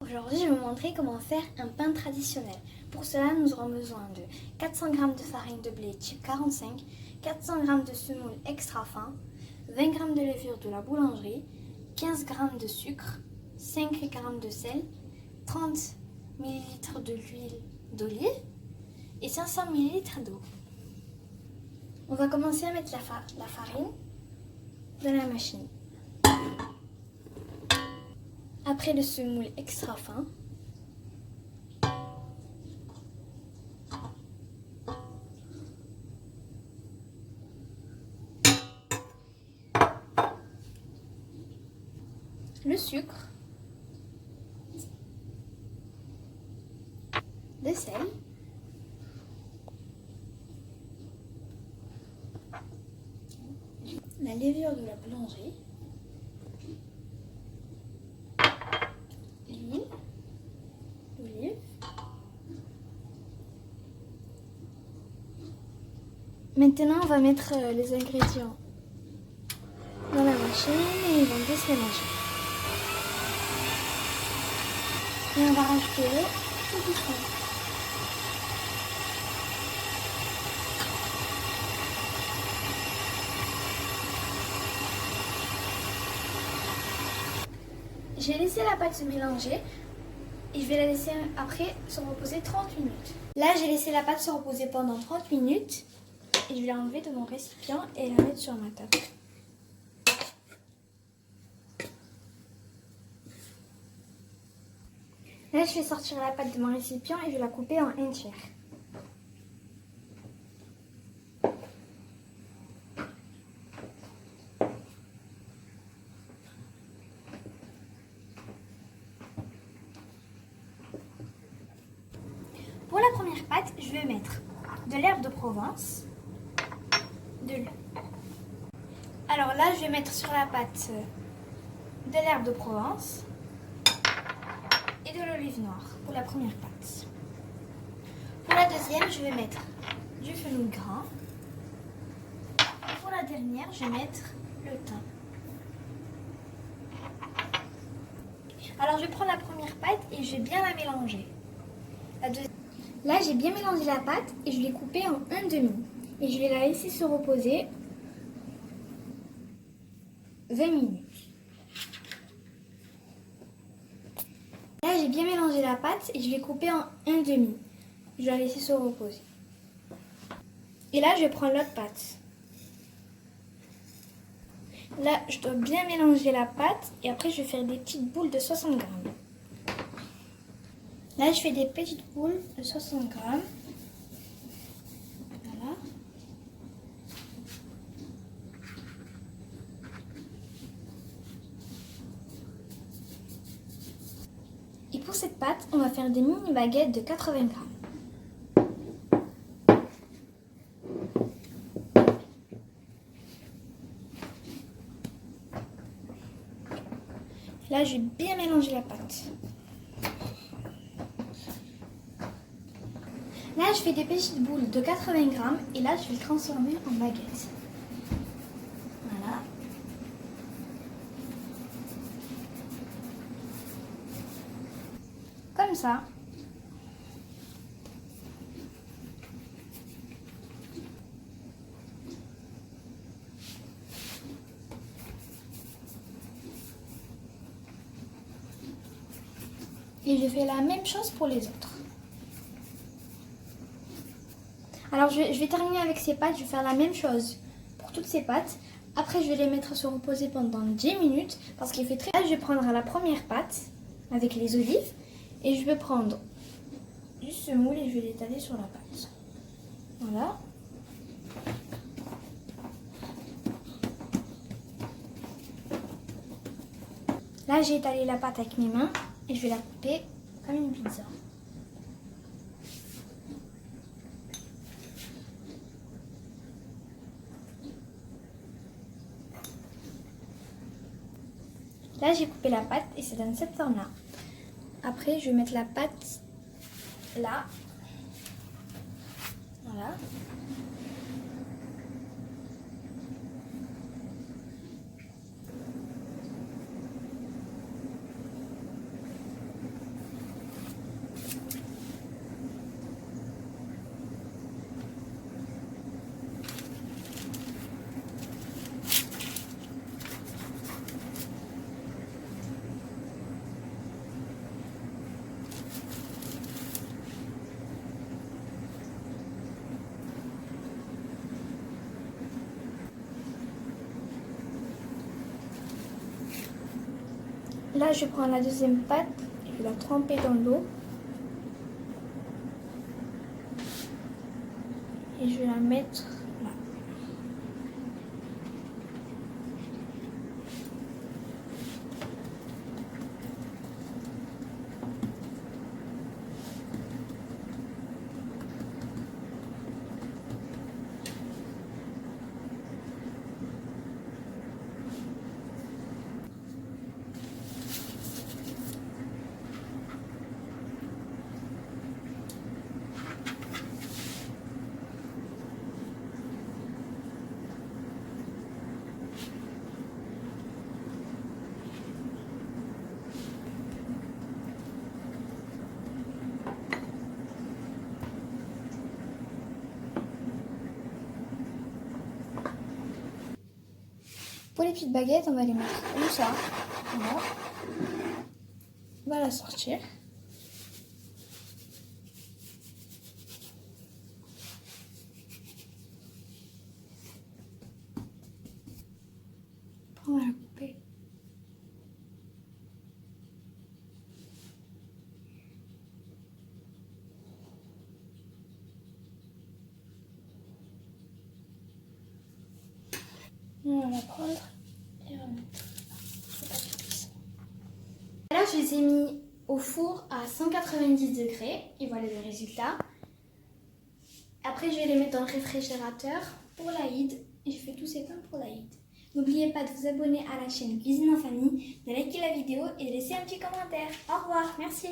Aujourd'hui, je vais vous montrer comment faire un pain traditionnel. Pour cela, nous aurons besoin de 400 g de farine de blé type 45, 400 g de semoule extra fin, 20 g de levure de la boulangerie, 15 g de sucre, 5 g de sel, 30 ml d'huile d'olive et 500 ml d'eau. On va commencer à mettre la farine dans la machine. Après le semoule extra fin, le sucre, le sel, la levure de la boulangerie, l'huile d'olive, maintenant on va mettre les ingrédients dans la machine et ils vont bien se mélanger. Et on va rajouter l'eau tout doucement. J'ai laissé la pâte se mélanger et je vais la laisser après se reposer 30 minutes. Là, j'ai laissé la pâte se reposer pendant 30 minutes et je vais l'enlever de mon récipient et la mettre sur ma table. Là, je vais sortir la pâte de mon récipient et je vais la couper en 1 tiers. Pour la première pâte, je vais mettre de l'herbe de Provence, de l'eau. Alors là, je vais mettre sur la pâte de l'herbe de Provence et de l'olive noire pour la première pâte. Pour la deuxième, je vais mettre du fenouil gras. Pour la dernière, je vais mettre le thym. Alors je vais prendre la première pâte et je vais bien la mélanger. Là, j'ai bien mélangé la pâte et je l'ai coupée en 1/2. Et je vais la laisser se reposer 20 minutes. Là, j'ai bien mélangé la pâte et je l'ai coupée en 1/2. Je vais la laisser se reposer. Et là, je vais prendre l'autre pâte. Là, je dois bien mélanger la pâte et après, je vais faire des petites boules de 60 g. Là, je fais des petites boules de 60 g. Voilà. Et pour cette pâte, on va faire des mini baguettes de 80 g. Là, je vais bien mélanger la pâte. Là, je fais des petites boules de 80 g et là, je vais le transformer en baguettes. Voilà. Comme ça. Et je fais la même chose pour les autres. Alors je vais terminer avec ces pâtes, je vais faire la même chose pour toutes ces pâtes. Après je vais les mettre se reposer pendant 10 minutes parce qu'il fait très... Là je vais prendre la première pâte avec les olives et je vais prendre du semoule et je vais l'étaler sur la pâte. Voilà. Là j'ai étalé la pâte avec mes mains et je vais la couper comme une pizza. Là, j'ai coupé la pâte et c'est dans cette forme-là. Après, je vais mettre la pâte là. Voilà. Là, je prends la deuxième pâte, je vais la tremper dans l'eau. Et je vais la mettre là. Pour les petites baguettes, on va les mettre comme ça. Voilà. On va la sortir. On va la couper. On va la prendre et on va mettre. Alors je les ai mis au four à 190 degrés et voilà le résultat. Après je vais les mettre dans le réfrigérateur pour l'Aïd et je fais tous ces pains pour l'Aïd. N'oubliez pas de vous abonner à la chaîne Cuisine en famille, de liker la vidéo et de laisser un petit commentaire. Au revoir, merci.